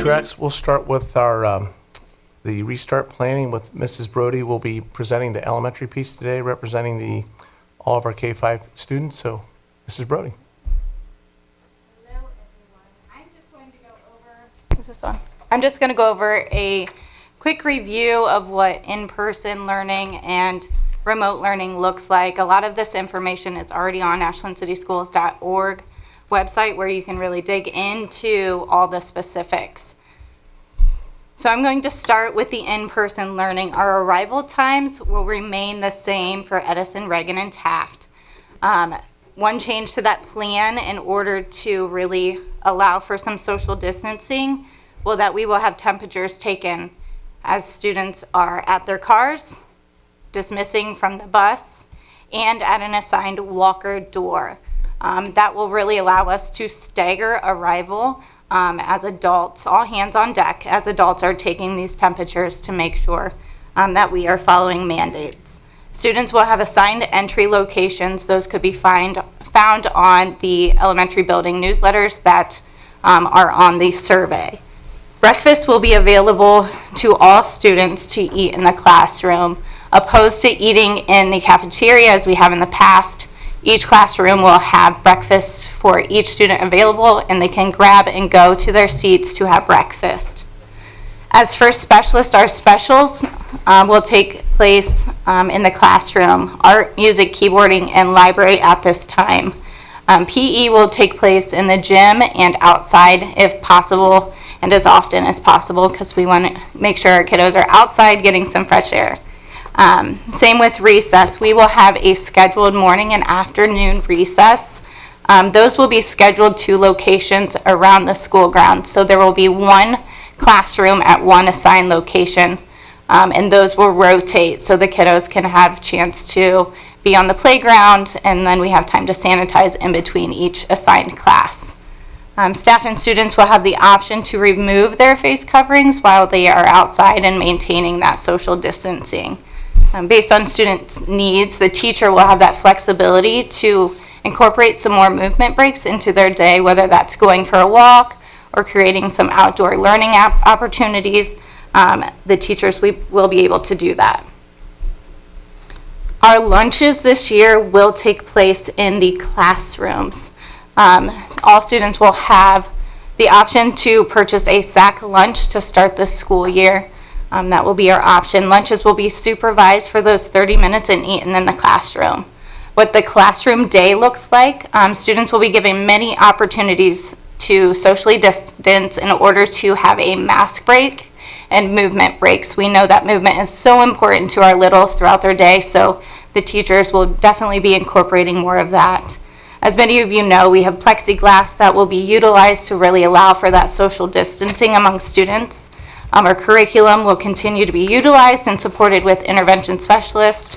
tracks. We'll start with our the restart planning with Mrs. Brody. Will be presenting the elementary piece today, representing all of our K-5 students. So, Mrs. Brody. Hello, everyone. I'm just going to go over a quick review of what in-person learning and remote learning looks like. A lot of this information is already on ashlandcityschools.org website, where you can really dig into all the specifics. So I'm going to start with the in-person learning. Our arrival times will remain the same for Edison, Reagan, and Taft. One change to that plan in order to really allow for some social distancing, that we will have temperatures taken as students are at their cars, dismissing from the bus, and at an assigned walker door. That will really allow us to stagger arrival as adults, all hands on deck, as adults are taking these temperatures to make sure that we are following mandates. Students will have assigned entry locations. Those could be found on the elementary building newsletters that are on the survey. Breakfast will be available to all students to eat in the classroom, opposed to eating in the cafeteria as we have in the past. Each classroom will have breakfast for each student available, and they can grab and go to their seats to have breakfast. As for specialists, our specials will take place in the classroom, art, music, keyboarding, and library at this time. PE will take place in the gym and outside if possible, and as often as possible, because we want to make sure our kiddos are outside getting some fresh air. Same with recess. We will have a scheduled morning and afternoon recess. Those will be scheduled to locations around the school grounds. So there will be one classroom at one assigned location, and those will rotate so the kiddos can have a chance to be on the playground, and then we have time to sanitize in between each assigned class. Staff and students will have the option to remove their face coverings while they are outside and maintaining that social distancing. Based on students' needs, the teacher will have that flexibility to incorporate some more movement breaks into their day, whether that's going for a walk or creating some outdoor learning opportunities. The teachers will be able to do that. Our lunches this year will take place in the classrooms. All students will have the option to purchase a sack lunch to start the school year. That will be our option. Lunches will be supervised for those 30 minutes and eaten in the classroom. What the classroom day looks like, students will be given many opportunities to socially distance in order to have a mask break and movement breaks. We know that movement is so important to our littles throughout their day, so the teachers will definitely be incorporating more of that. As many of you know, we have plexiglass that will be utilized to really allow for that social distancing among students. Our curriculum will continue to be utilized and supported with intervention specialists,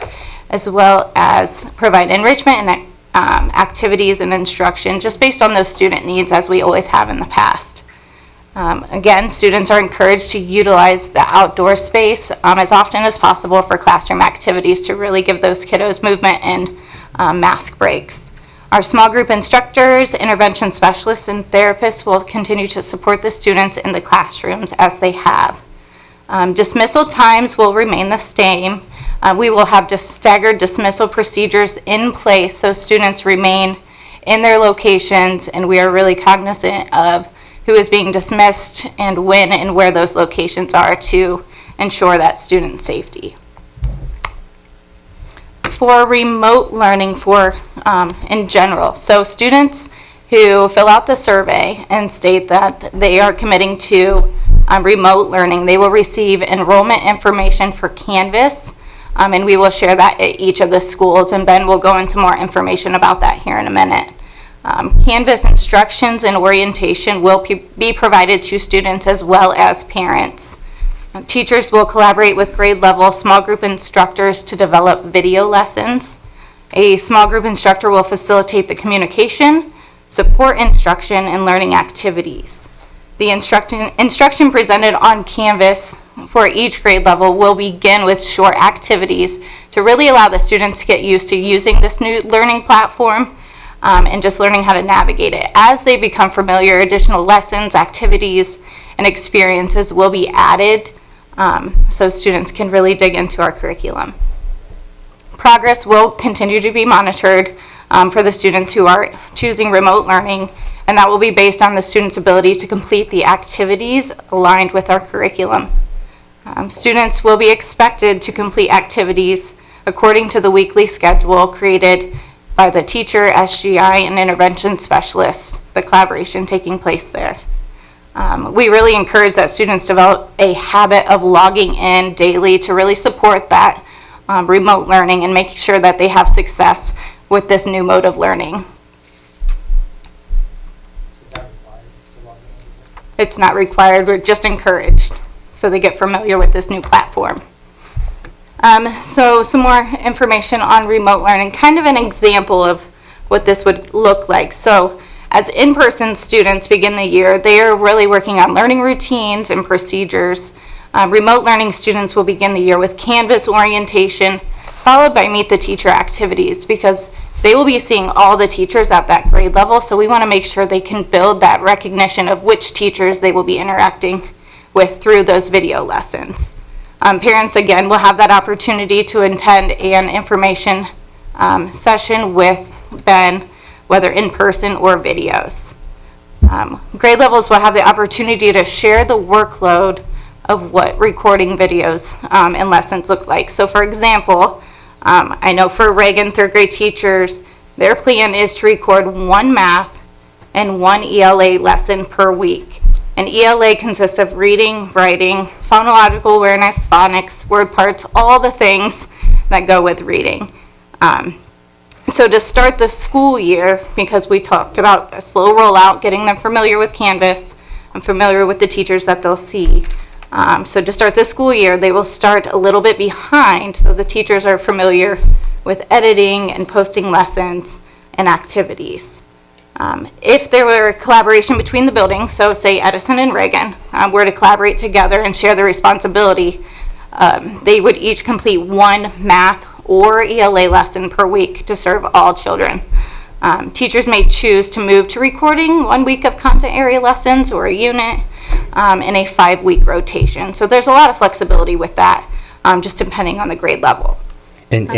as well as provide enrichment and activities and instruction just based on those student needs, as we always have in the past. Again, students are encouraged to utilize the outdoor space as often as possible for classroom activities to really give those kiddos movement and mask breaks. Our small group instructors, intervention specialists, and therapists will continue to support the students in the classrooms as they have. Dismissal times will remain the same. We will have staggered dismissal procedures in place so students remain in their locations, and we are really cognizant of who is being dismissed and when and where those locations are to ensure that student safety. For remote learning in general, so students who fill out the survey and state that they are committing to remote learning, they will receive enrollment information for Canvas, and we will share that at each of the schools, and Ben will go into more information about that here in a minute. Canvas instructions and orientation will be provided to students as well as parents. Teachers will collaborate with grade level small group instructors to develop video lessons. A small group instructor will facilitate the communication, support instruction, and learning activities. The instruction presented on Canvas for each grade level will begin with short activities to really allow the students to get used to using this new learning platform and just learning how to navigate it. As they become familiar, additional lessons, activities, and experiences will be added so students can really dig into our curriculum. Progress will continue to be monitored for the students who are choosing remote learning, and that will be based on the student's ability to complete the activities aligned with our curriculum. Students will be expected to complete activities according to the weekly schedule created by the teacher, SGI, and intervention specialist, the collaboration taking place there. We really encourage that students develop a habit of logging in daily to really support that remote learning and making sure that they have success with this new mode of learning. It's not required, we're just encouraged, so they get familiar with this new platform. So some more information on remote learning, kind of an example of what this would look like. So as in-person students begin the year, they are really working on learning routines and procedures. Remote learning students will begin the year with Canvas orientation, followed by Meet the Teacher activities, because they will be seeing all the teachers at that grade level, so we want to make sure they can build that recognition of which teachers they will be interacting with through those video lessons. Parents, again, will have that opportunity to attend an information session with Ben, whether in person or videos. Grade levels will have the opportunity to share the workload of what recording videos and lessons look like. So for example, I know for Reagan third grade teachers, their plan is to record one math and one ELA lesson per week. And ELA consists of reading, writing, phonological awareness, phonics, word parts, all the things that go with reading. So to start the school year, because we talked about a slow rollout, getting them familiar with Canvas and familiar with the teachers that they'll see. So to start the school year, they will start a little bit behind, so the teachers are familiar with editing and posting lessons and activities. If there were a collaboration between the buildings, so say Edison and Reagan, were to collaborate together and share the responsibility, they would each complete one math or ELA lesson per week to serve all children. Teachers may choose to move to recording 1 week of content area lessons or a unit in a 5-week rotation. So there's a lot of flexibility with that, just depending on the grade level. And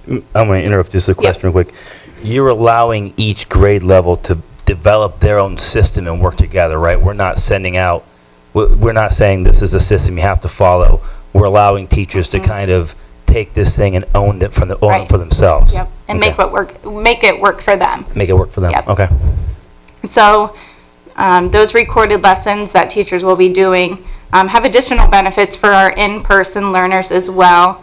I'm going to interrupt just a question real quick. You're allowing each grade level to develop their own system and work together, right? We're not sending out, we're not saying this is a system you have to follow. We're allowing teachers to kind of take this thing and own it for themselves. Yep, and make it work for them. Make it work for them. Yep. Okay. So those recorded lessons that teachers will be doing have additional benefits for our in-person learners as well.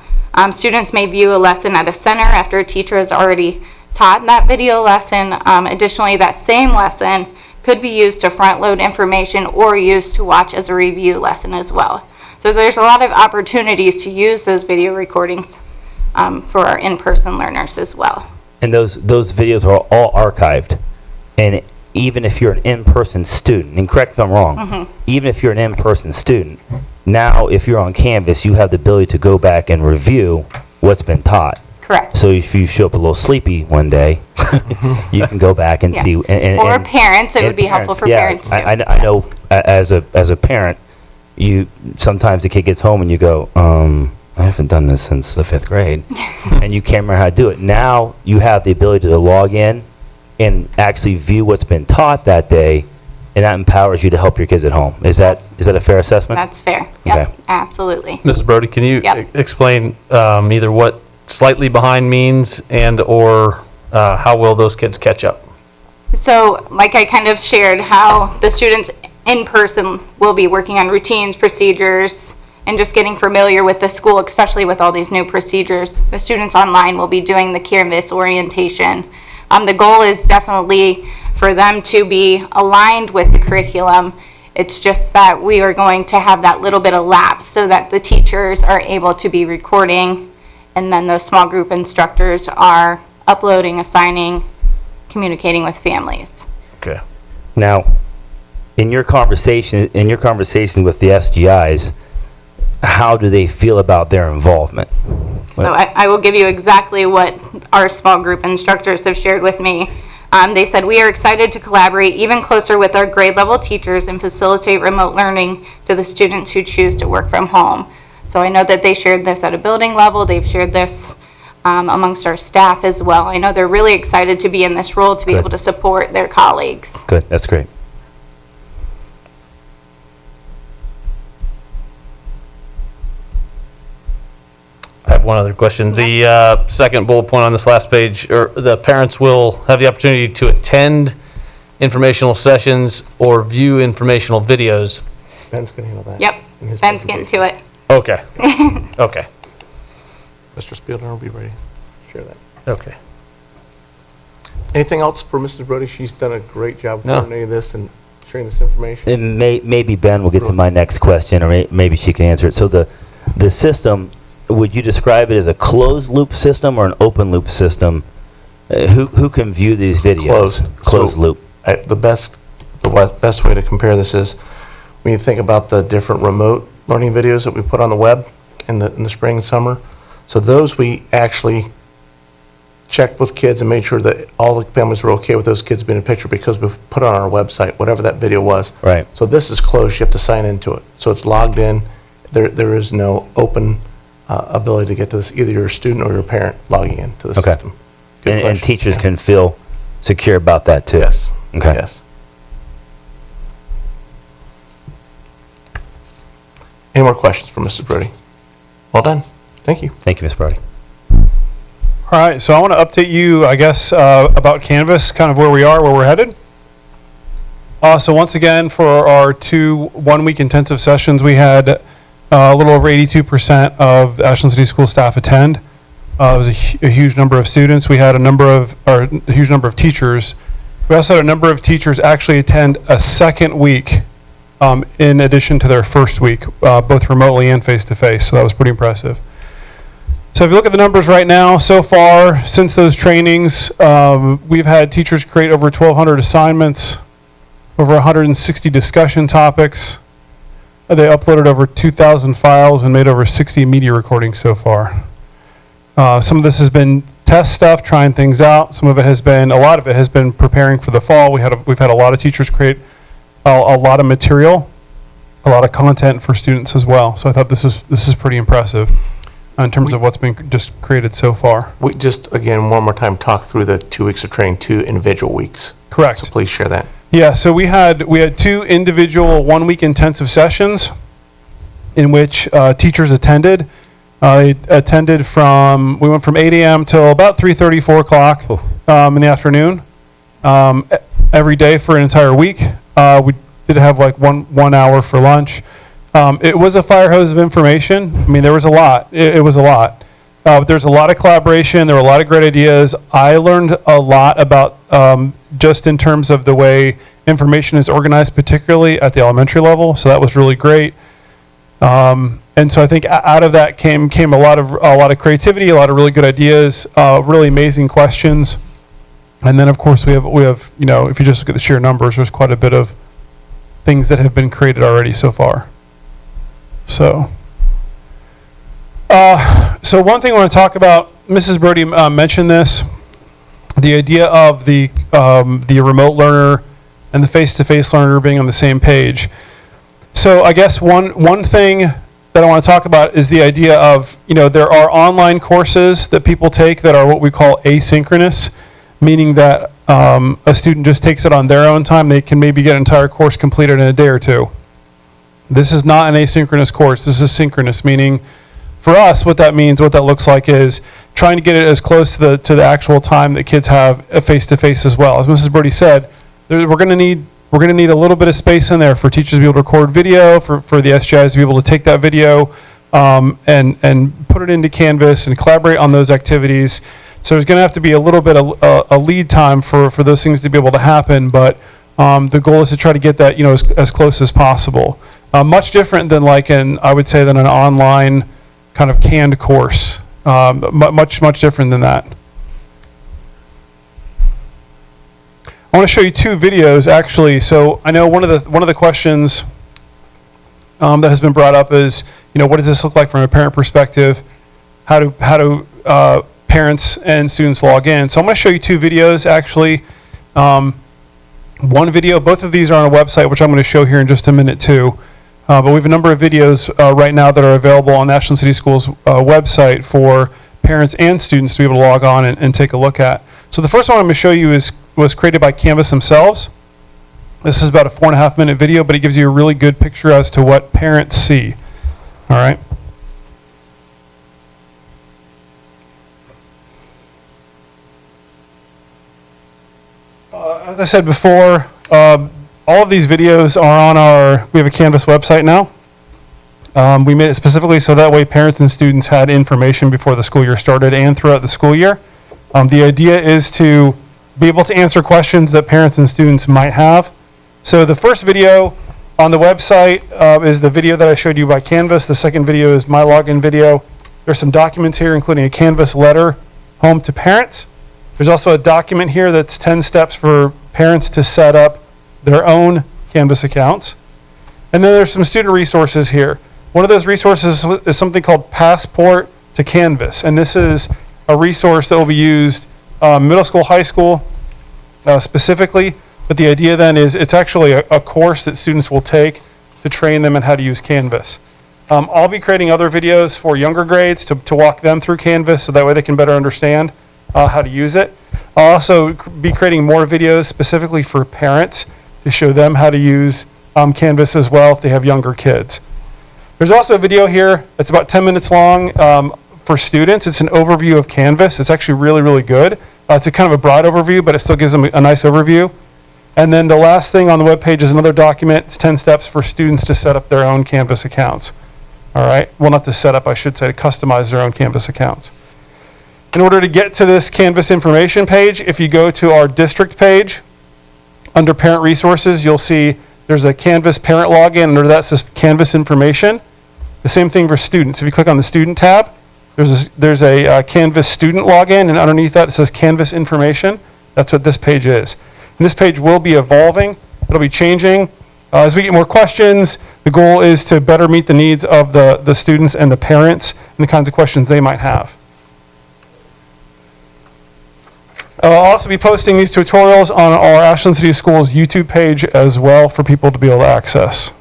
Students may view a lesson at a center after a teacher has already taught that video lesson. Additionally, that same lesson could be used to front load information or used to watch as a review lesson as well. So there's a lot of opportunities to use those video recordings for our in-person learners as well. And those videos are all archived. And even if you're an in-person student, and correct me if I'm wrong, even if you're an in-person student, now if you're on Canvas, you have the ability to go back and review what's been taught. Correct. So if you show up a little sleepy one day, you can go back and see. Or parents, it would be helpful for parents too. I know as a parent, sometimes the kid gets home and you go, I haven't done this since the 5th grade, and you can't remember how to do it. Now you have the ability to log in and actually view what's been taught that day, and that empowers you to help your kids at home. Is that a fair assessment? That's fair. Yep, Okay. absolutely. Mrs. Brody, can you explain either what slightly behind means and or how will those kids catch up? So like I kind of shared how the students in person will be working on routines, procedures, and just getting familiar with the school, especially with all these new procedures. The students online will be doing the Canvas orientation. The goal is definitely for them to be aligned with the curriculum. It's just that we are going to have that little bit of lapse so that the teachers are able to be recording, and then those small group instructors are uploading, assigning, communicating with families. Okay. Now, in your conversation with the SGIs, how do they feel about their involvement? So I will give you exactly what our small group instructors have shared with me. They said, "We are excited to collaborate even closer with our grade level teachers and facilitate remote learning to the students who choose to work from home." So I know that they shared this at a building level. They've shared this amongst our staff as well. I know they're really excited to be in this role, to be Good. able to support their colleagues. Good, that's great. I have one other question. The second bullet point on this last page, or the parents will have the opportunity to attend informational sessions or view informational videos. Ben's going to handle that. Yep, in his Ben's getting to it. Okay. Okay. Mr. Spielner will be ready to share that. Okay. Anything else for Mrs. Brody? She's done a great job No. coordinating this and sharing this information. And maybe Ben will get to my next question, or maybe she can answer it. So the system, would you describe it as a closed loop system or an open loop system? Who can view these videos? Closed So, loop. The best way to compare this is when you think about the different remote learning videos that we put on the web in the spring and summer. So those we actually checked with kids and made sure that all the families were okay with those kids being in a picture, because we've put on our website whatever that video was. Right. So this is closed. You have to sign into it. So it's logged in. There is no open ability to get to this. Either you're a student or you're a parent logging into the Okay. system. Good And question. teachers Yeah. can feel secure about that too? Yes. Okay. Yes. Any more questions for Mrs. Brody? Well done. Thank you. Thank you, Ms. Brody. All right, so I want to update you, I guess, about Canvas, kind of where we are, where we're headed. So once again, for our 2 one-week intensive sessions, we had a little over 82% of Ashland City School staff attend. It was a huge number of students. We had a huge number of teachers. We also had a number of teachers actually attend a second week in addition to their first week, both remotely and face-to-face, so that was pretty impressive. So if you look at the numbers right now, so far, since those trainings, we've had teachers create over 1,200 assignments, over 160 discussion topics. They uploaded over 2,000 files and made over 60 media recordings so far. Some of this has been test stuff, trying things out. A lot of it has been preparing for the fall. We've had a lot of teachers create a lot of material, a lot of content for students as well. So I thought this is pretty impressive in terms of what's been just created so far. We just, again, one more time, talk through the 2 weeks of training, 2 individual weeks. Correct. So please share that. Yeah, so we had 2 individual one-week intensive sessions in which teachers attended. We went from 8 a.m. till about 3:30, 4 o'clock in the afternoon, every day for an entire week. We did have like one hour for lunch. It was a fire hose of information. I mean, there was a lot. It was a lot. There's a lot of collaboration. There were a lot of great ideas. I learned a lot about just in terms of the way information is organized, particularly at the elementary level. So that was really great. And so I think out of that came a lot of creativity, a lot of really good ideas, really amazing questions. And then of course we have if you just look at the sheer numbers, there's quite a bit of things that have been created already so far. So one thing I want to talk about, Mrs. Brody mentioned this, the idea of the remote learner and the face-to-face learner being on the same page. So I guess one thing that I want to talk about is the idea of, there are online courses that people take that are what we call asynchronous, meaning that a student just takes it on their own time. They can maybe get an entire course completed in a day or two. This is not an asynchronous course. This is synchronous, meaning for us, what that means, what that looks like is trying to get it as close to the actual time that kids have face-to-face as well. As Mrs. Brody said, we're going to need a little bit of space in there for teachers to be able to record video, for the SGIs to be able to take that video and put it into Canvas and collaborate on those activities. So there's going to have to be a little bit of a lead time for those things to be able to happen, but the goal is to try to get that as close as possible. Much different than I would say than an online kind of canned course. Much different than that. I want to show you 2 videos actually. So I know one of the questions that has been brought up is, what does this look like from a parent perspective? How do parents and students log in? So I'm going to show you 2 videos actually. One video, both of these are on a website, which I'm going to show here in just a minute too. But we have a number of videos right now that are available on Ashland City Schools website for parents and students to be able to log on and take a look at. So the first one I'm going to show you was created by Canvas themselves. This is about a 4.5 minute video, but it gives you a really good picture as to what parents see. All right. As I said before, all of these videos are on we have a Canvas website now. We made it specifically so that way parents and students had information before the school year started and throughout the school year. The idea is to be able to answer questions that parents and students might have. So the first video on the website is the video that I showed you by Canvas. The second video is my login video. There's some documents here, including a Canvas letter home to parents. There's also a document here that's 10 steps for parents to set up their own Canvas accounts. And then there's some student resources here. One of those resources is something called Passport to Canvas. And this is a resource that will be used middle school, high school specifically. But the idea then is it's actually a course that students will take to train them in how to use Canvas. I'll be creating other videos for younger grades to walk them through Canvas so that way they can better understand how to use it. I'll also be creating more videos specifically for parents to show them how to use Canvas as well if they have younger kids. There's also a video here that's about 10 minutes long for students. It's an overview of Canvas. It's actually really, really good. It's a kind of a broad overview, but it still gives them a nice overview. And then the last thing on the webpage is another document. It's 10 steps for students to set up their own Canvas accounts. All right. Well, not to set up, I should say, to customize their own Canvas accounts. In order to get to this Canvas information page, if you go to our district page, under Parent Resources, you'll see there's a Canvas parent login. Under that says Canvas information. The same thing for students. If you click on the student tab, there's a Canvas student login, and underneath that it says Canvas information. That's what this page is. And this page will be evolving. It'll be changing. As we get more questions, the goal is to better meet the needs of the students and the parents and the kinds of questions they might have. I'll also be posting these tutorials on our Ashland City Schools YouTube page as well for people to be able to access.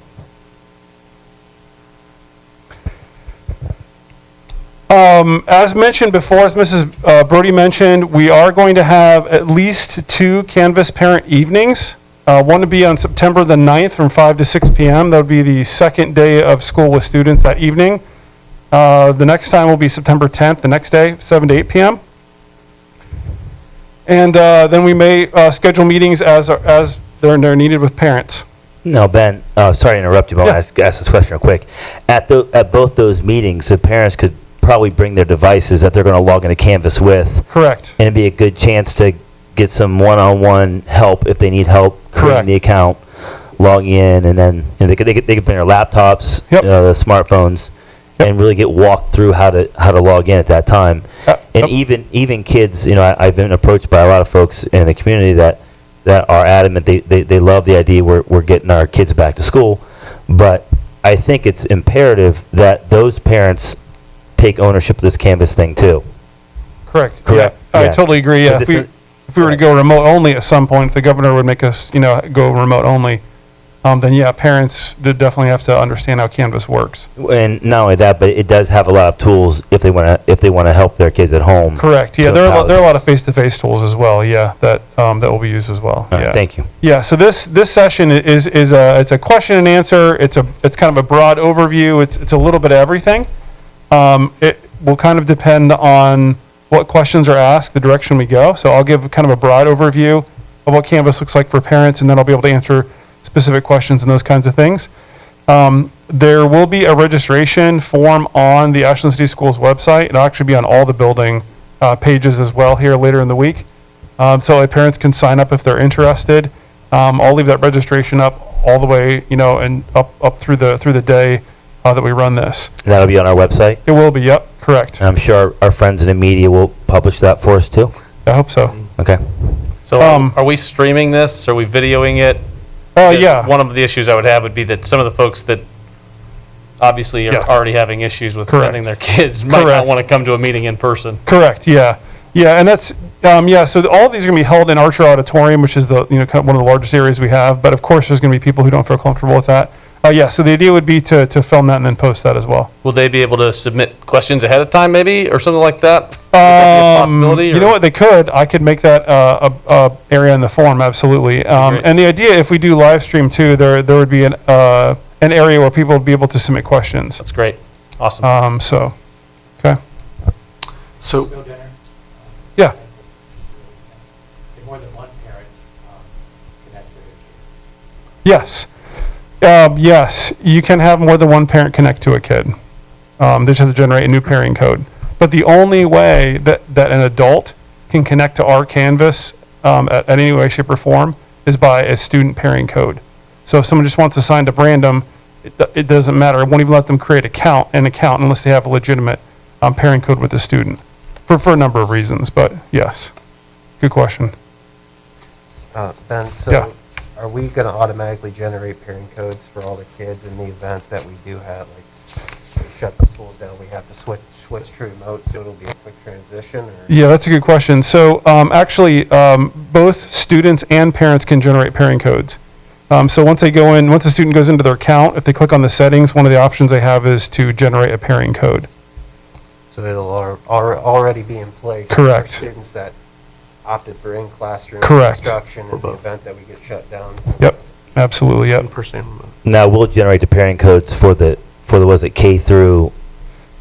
As mentioned before, as Mrs. Brody mentioned, we are going to have at least 2 Canvas parent evenings. One to be on September the 9th from 5 to 6 p.m. That would be the second day of school with students that evening. The next time will be September 10th, the next day, 7 to 8 p.m. And then we may schedule meetings as they're needed with parents. No, Ben, sorry to interrupt you, but I want to ask this question real quick. At both those meetings, the parents could probably bring their devices that they're going to log into Canvas with. Correct. And it'd be a good chance to get some one-on-one help if they need help creating the account, logging in, and then they could bring their laptops, the smartphones, and really get walked through how to log in at that time. And even kids, I've been approached by a lot of folks in the community that are adamant they love the idea we're getting our kids back to school, but I think it's imperative that those parents take ownership of this Canvas thing too. Correct. Yeah. I totally agree. Yeah. If we were to go remote only at some point, if the governor would make us, go remote only, then parents did definitely have to understand how Canvas works. And not only that, but it does have a lot of tools if they want to help their kids at home. Correct. Yeah, there are a lot of face-to-face tools as well. Yeah, that will be used as well. All right, thank you. Yeah. So this session is it's a question and answer. It's kind of a broad overview. It's a little bit of everything. It will kind of depend on what questions are asked, the direction we go. So I'll give kind of a broad overview of what Canvas looks like for parents, and then I'll be able to answer specific questions and those kinds of things. There will be a registration form on the Ashland City Schools website. It'll actually be on all the building pages as well here later in the week. So parents can sign up if they're interested. I'll leave that registration up all the way, and up through the day that we run this. And that'll be on our website? It will be, yep, correct. And I'm sure our friends in the media will publish that for us too? I hope so. Okay. So are we streaming this? Are we videoing it? Yeah. One of the issues I would have would be that some of the folks that obviously are already having issues with Correct. sending their kids might not want to come to a meeting in person. Correct, yeah. Yeah, and that's, Yeah, so all of these are going to be held in Archer Auditorium, which is the, kind of one of the largest areas we have. But of course, there's going to be people who don't feel comfortable with that. Yeah, so the idea would be to film that and then post that as well. Will they be able to submit questions ahead of time, maybe, or something like that? Would that be a possibility? You know what, they could. I could make that a area in the form, absolutely. Great. And the idea, if we do live stream too, there would be an area where people would be able to submit questions. That's great. Awesome. So, okay. So, Yeah. If more than one parent connect with Yes. Yes, you can have more than one parent connect to a kid. They just have to generate a new pairing code. But the only way that an adult can connect to our Canvas at any way, shape, or form is by a student pairing code. So if someone just wants to sign up random, it doesn't matter. It won't even let them create an account unless they have a legitimate pairing code with the student for a number of reasons. But yes, good question. Ben, Yeah. so are we going to automatically generate pairing codes for all the kids in the event that we do have, like, we shut the schools down, we have to switch to remote, so it'll be a quick transition? Or? Yeah, that's a good question. So actually, both students and parents can generate pairing codes. So once the student goes into their account, if they click on the settings, one of the options they have is to generate a pairing code. So it'll already be in place Correct. for students that opted for in-classroom Correct. instruction in the both. event that we get shut down. Yep, absolutely, yep. in-person and remote. Now we'll generate the pairing codes for the was it K through?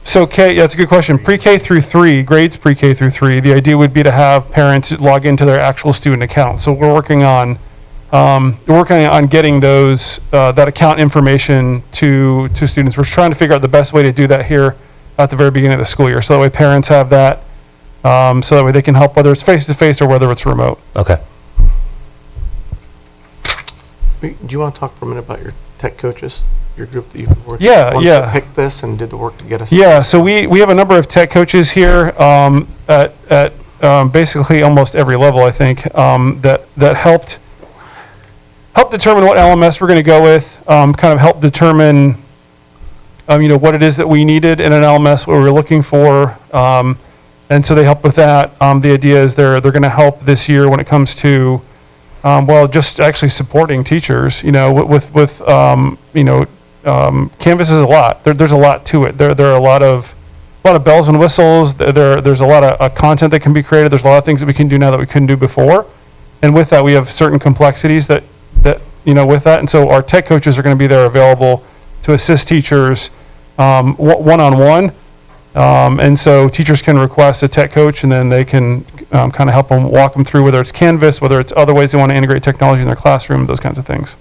So yeah, that's a good question. Pre-K through 3, grades pre-K through 3, the idea would be to have parents log into their actual student account. So we're working on getting those that account information to students. We're trying to figure out the best way to do that here at the very beginning of the school year. So that way parents have that, so that way they can help, whether it's face-to-face or whether it's remote. Okay. Do you want to talk for a minute about your tech coaches, your group that you've been working Yeah, with? Ones yeah. that picked this and did the work to get us. Yeah, so we have a number of tech coaches here at basically almost every level, I think, that helped determine what LMS we're going to go with, kind of help determine, what it is that we needed in an LMS, what we were looking for, and so they help with that. The idea is they're going to help this year when it comes to, just actually supporting teachers. With Canvas is a lot. There's a lot to it. There are a lot of bells and whistles. There's a lot of content that can be created. There's a lot of things that we can do now that we couldn't do before, and with that we have certain complexities that with that. And so our tech coaches are going to be there available to assist teachers one-on-one. And so teachers can request a tech coach, and then they can kind of help them, walk them through whether it's Canvas, whether it's other ways they want to integrate technology in their classroom, those kinds of things.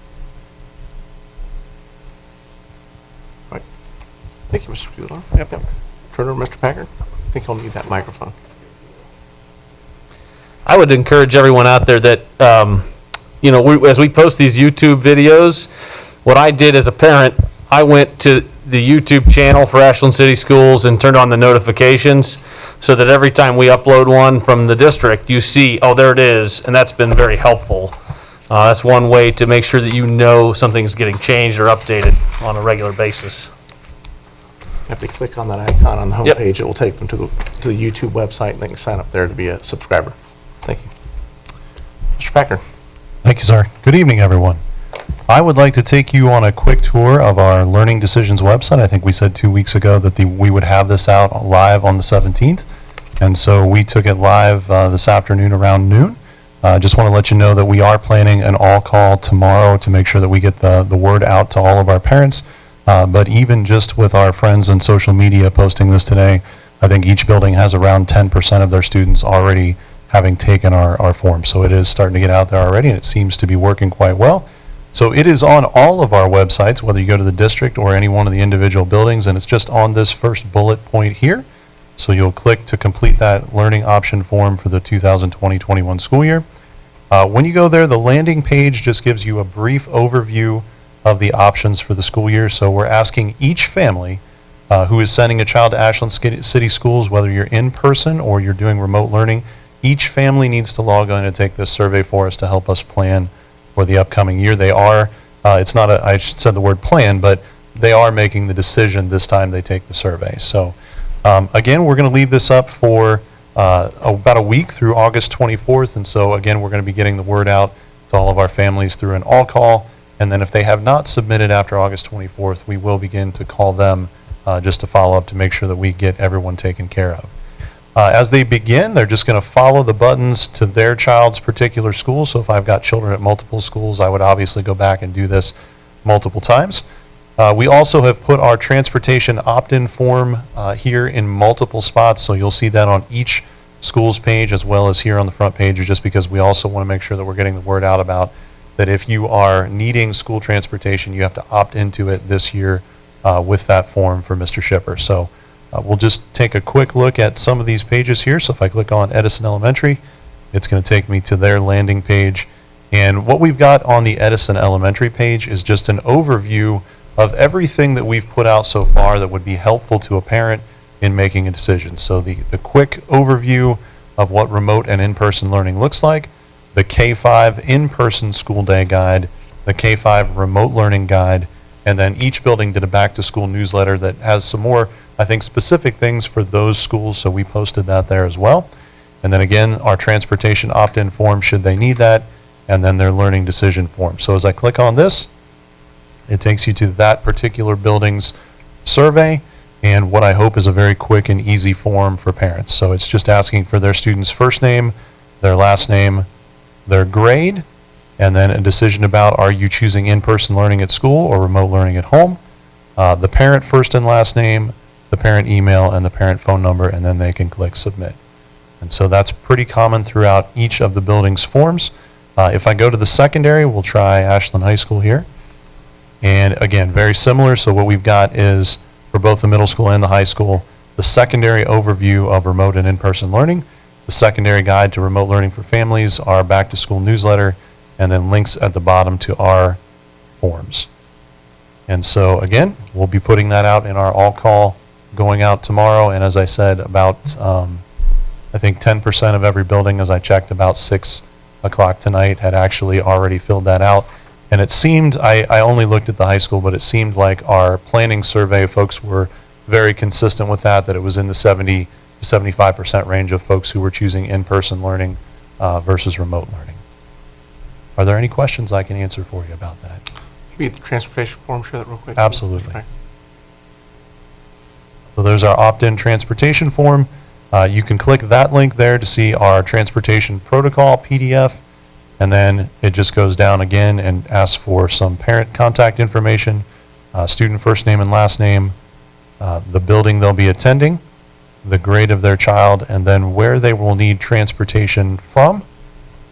Right. Thank you, Mr. Bueller. Yep. Turn over to Mr. Packard. I think he'll need that microphone. I would encourage everyone out there that, as we post these YouTube videos, what I did as a parent, I went to the YouTube channel for Ashland City Schools and turned on the notifications so that every time we upload one from the district, you see, oh, there it is, and that's been very helpful. That's one way to make sure that something's getting changed or updated on a regular basis. If they click on that icon on the Yep. homepage, it will take them to the YouTube website, and they can sign up there to be a subscriber. Thank you. Mr. Packard. Thank you, sir. Good evening, everyone. I would like to take you on a quick tour of our Learning Decisions website. I think we said 2 weeks ago that we would have this out live on the 17th, and so we took it live this afternoon around noon. Just want to let you know that we are planning an all-call tomorrow to make sure that we get the word out to all of our parents. But even just with our friends on social media posting this today, I think each building has around 10% of their students already having taken our form. So it is starting to get out there already, and it seems to be working quite well. So it is on all of our websites, whether you go to the district or any one of the individual buildings, and it's just on this first bullet point here. So you'll click to complete that learning option form for the 2020-21 school year. When you go there, the landing page just gives you a brief overview of the options for the school year. So we're asking each family who is sending a child to Ashland City Schools, whether you're in person or you're doing remote learning, each family needs to log on and take this survey for us to help us plan for the upcoming year. They are, it's not I said the word plan, but they are making the decision this time they take the survey. So again, we're going to leave this up for about a week through August 24th. And so again, we're going to be getting the word out to all of our families through an all call. And then if they have not submitted after August 24th, we will begin to call them just to follow up to make sure that we get everyone taken care of. As they begin, they're just going to follow the buttons to their child's particular school. So if I've got children at multiple schools, I would obviously go back and do this multiple times. We also have put our transportation opt-in form here in multiple spots, so you'll see that on each school's page as well as here on the front page, just because we also want to make sure that we're getting the word out about that if you are needing school transportation, you have to opt into it this year with that form for Mr. Shipper. So we'll just take a quick look at some of these pages here. So if I click on Edison Elementary, it's going to take me to their landing page. And what we've got on the Edison Elementary page is just an overview of everything that we've put out so far that would be helpful to a parent in making a decision. So the quick overview of what remote and in-person learning looks like, the K-5 in-person school day guide, the K-5 remote learning guide, and then each building did a back-to-school newsletter that has some more, I think, specific things for those schools, so we posted that there as well. And then again, our transportation opt-in form should they need that, and then their learning decision form. So as I click on this, it takes you to that particular building's survey and what I hope is a very quick and easy form for parents. So it's just asking for their student's first name, their last name, their grade, and then a decision about are you choosing in-person learning at school or remote learning at home, the parent first and last name, the parent email, and the parent phone number, and then they can click submit. And so that's pretty common throughout each of the building's forms. If I go to the secondary, we'll try Ashland High School here. And again, very similar. So what we've got is, for both the middle school and the high school, the secondary overview of remote and in-person learning, the secondary guide to remote learning for families, our back-to-school newsletter, and then links at the bottom to our forms. And so again, we'll be putting that out in our all-call going out tomorrow. And as I said, about, I think 10% of every building, as I checked, about 6 o'clock tonight, had actually already filled that out. And it seemed, I only looked at the high school, but it seemed like our planning survey folks were very consistent with that it was in the 70 to 75% range of folks who were choosing in-person learning versus remote learning. Are there any questions I can answer for you about that? Can you get the transportation form, share that real quick? Absolutely. Okay. So there's our opt-in transportation form. You can click that link there to see our transportation protocol PDF. And then it just goes down again and asks for some parent contact information, student first name and last name, the building they'll be attending, the grade of their child, and then where they will need transportation from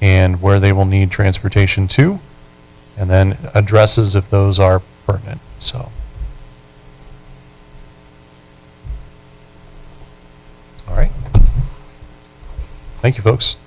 and where they will need transportation to, and then addresses if those are pertinent. So, all right. Thank you, folks.